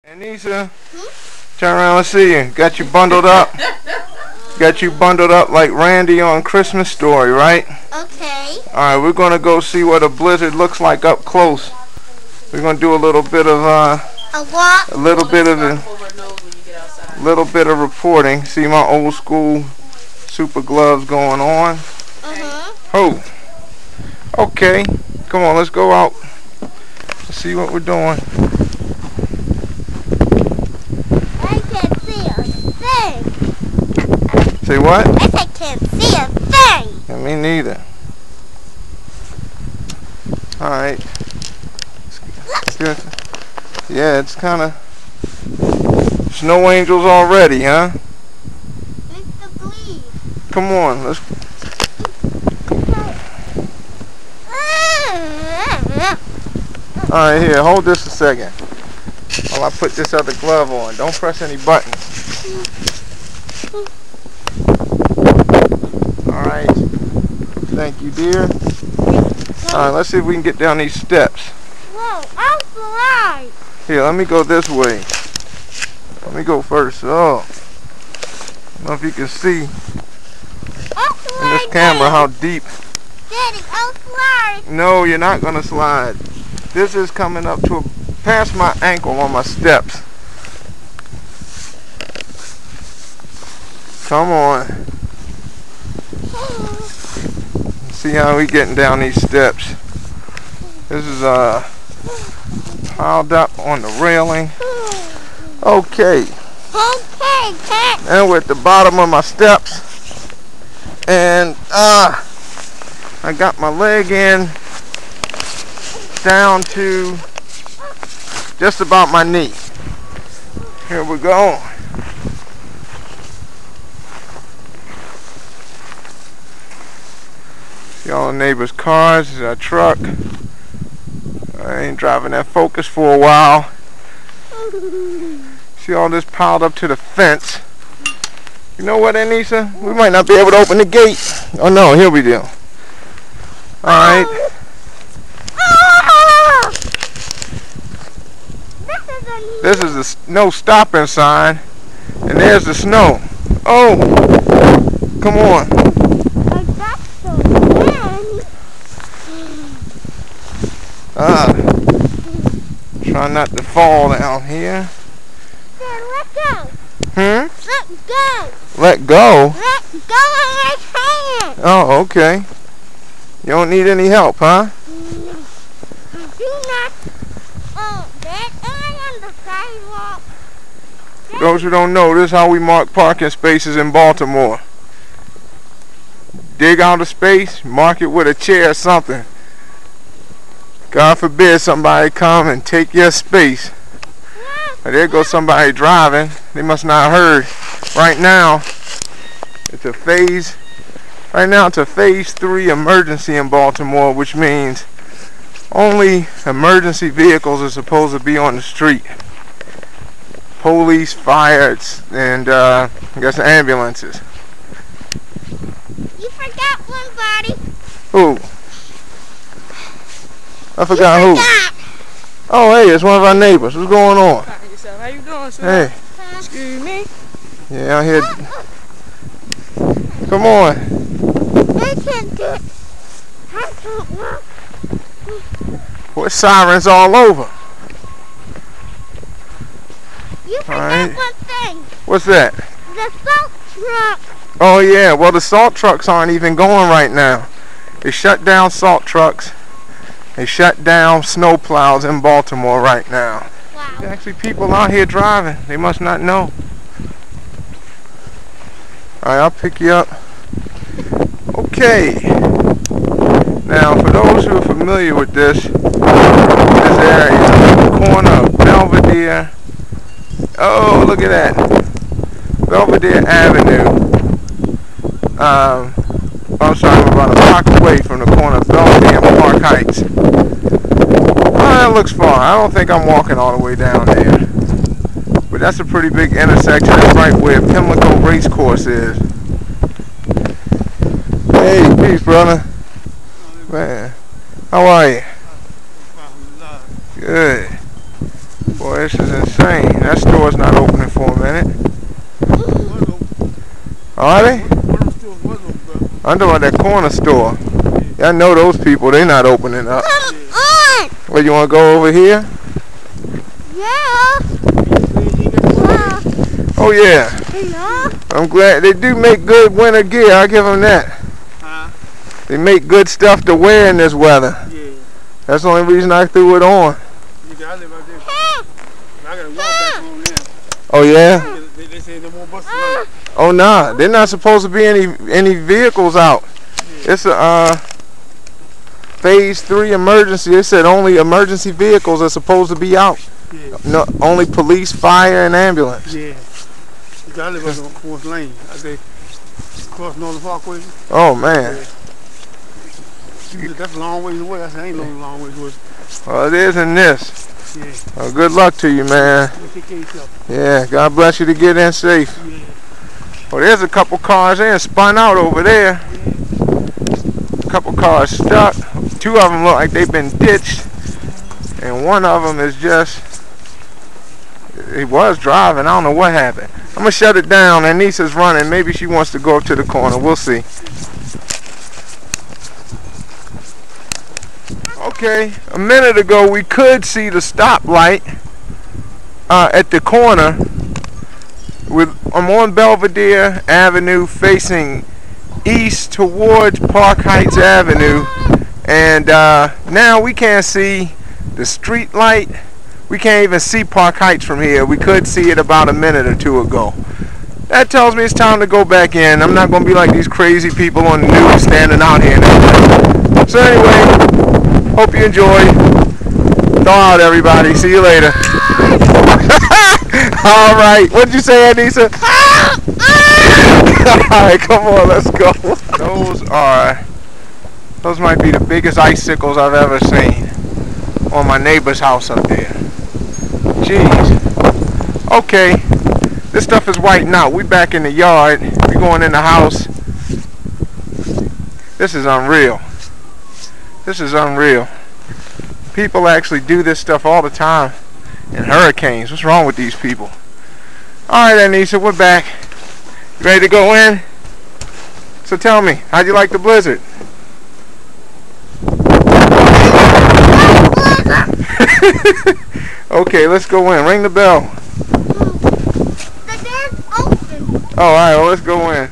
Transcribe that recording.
Anissa, turn around and see you. Got you bundled up. Got you bundled up like Randy on Christmas Story, right? Okay. Alright, we're going to go see what a blizzard looks like up close. We're going to do a little bit of a little bit of reporting. See my old school super gloves going on. Oh. Okay. Come on, let's go out. Let's see what we're doing. I can't see a thing. Say what? I can't see a thing. Yeah, me neither. Alright. Yeah, it's kind of snow angels already, huh? Make the bleed. Come on, let's. Alright, here, hold this a second while I put this other glove on. Don't press any buttons. Alright. Thank you, dear. Alright, let's see if we can get down these steps. Whoa, I'll slide. Here, let me go this way. Let me go first. Oh. I don't know if you can see in this camera how deep. Daddy, I'll slide. No, you're not going to slide. This is coming up to past my ankle on my steps. Come on. See how we getting down these steps. This is piled up on the railing. Okay. Okay, Cat. And we're at the bottom of my steps. And I got my leg in down to just about my knee. Here we go. See all the neighbors' cars. This is our truck. I ain't driving that Focus for a while. See all this piled up to the fence. You know what, Anissa? We might not be able to open the gate. Oh no, here we do. Alright. This is the no stopping sign. And there's the snow. Oh! Come on. Try not to fall down here. Dad, let go. Let go. Let go? Let go of my hand. Oh, okay. You don't need any help, huh? Do not. Oh, Dad, I'm on the sidewalk. For those who don't know, this is how we mark parking spaces in Baltimore. Dig out a space, mark it with a chair or something. God forbid somebody come and take your space. There goes somebody driving. They must not have heard. Right now, it's a phase 3 emergency in Baltimore, which means only emergency vehicles are supposed to be on the street. Police, fire, and I guess ambulances. You forgot one, buddy. Who? I forgot who. Oh, hey, it's one of our neighbors. What's going on? How you doing, sir? Hey. Excuse me? Yeah, out here. Come on. I can't do it. I can't walk. Boy, sirens all over. You forgot one thing. What's that? The salt truck. Oh, yeah. Well, the salt trucks aren't even going right now. They shut down salt trucks. They shut down snow plows in Baltimore right now. Wow. There's actually people out here driving. They must not know. Alright, I'll pick you up. Okay. Now, for those who are familiar with this area, the corner of Belvedere. Oh, look at that. Belvedere Avenue. I'm sorry, I'm about a block away from the corner of Belvedere and Park Heights. That looks far. I don't think I'm walking all the way down there. But that's a pretty big intersection. That's right where Pimlico Race Course is. Hey, peace, brother. Man, how are you? Good. Boy, this is insane. That store's not opening for a minute. Are they? I'm talking about that corner store. Yeah, I know those people, they not opening up. Well, you want to go over here? Yeah. Oh, yeah. I'm glad. They do make good winter gear. I'll give them that. They make good stuff to wear in this weather. Yeah. That's the only reason I threw it on. I live out there. I gotta walk back home now. Oh, yeah? They say no more buses tonight. Oh, nah. They're not supposed to be any vehicles out. Yeah. It's a phase 3 emergency. It said only emergency vehicles are supposed to be out. Yeah. No, only police, fire, and ambulance. Yeah. I live on 4th Lane. I say across Northern Parkway. Oh, man. Yeah. That's a long ways away. I said, ain't no long ways away. Well, it is in this. Yeah. Well, good luck to you, man. You take care of yourself. Yeah, God bless you to get in safe. Yeah. Well, there's a couple cars there spun out over there. A couple cars stuck. 2 of them look like they've been ditched. And one of them is just, he was driving. I don't know what happened. I'm going to shut it down. Anissa's running. Maybe she wants to go up to the corner. We'll see. Okay, a minute ago we could see the stoplight at the corner. I'm on Belvedere Avenue facing east towards Park Heights Avenue, and now we can't see the street light. We can't even see Park Heights from here. We could see it about a minute or 2 ago. That tells me it's time to go back in. I'm not going to be like these crazy people on the news standing out here. So anyway, hope you enjoy. Thaw out, everybody. See you later. All right. What'd you say, Anissa? All right, come on, let's go. Those might be the biggest icicles I've ever seen on my neighbor's house up there. Jeez. Okay, this stuff is whiting out. We back in the yard. We going in the house. This is unreal. This is unreal. People actually do this stuff all the time in hurricanes. What's wrong with these people? Alright, Anissa, we're back. You ready to go in? So tell me, how'd you like the blizzard? Okay, let's go in. Ring the bell. The door's open. Oh, alright, well, let's go in.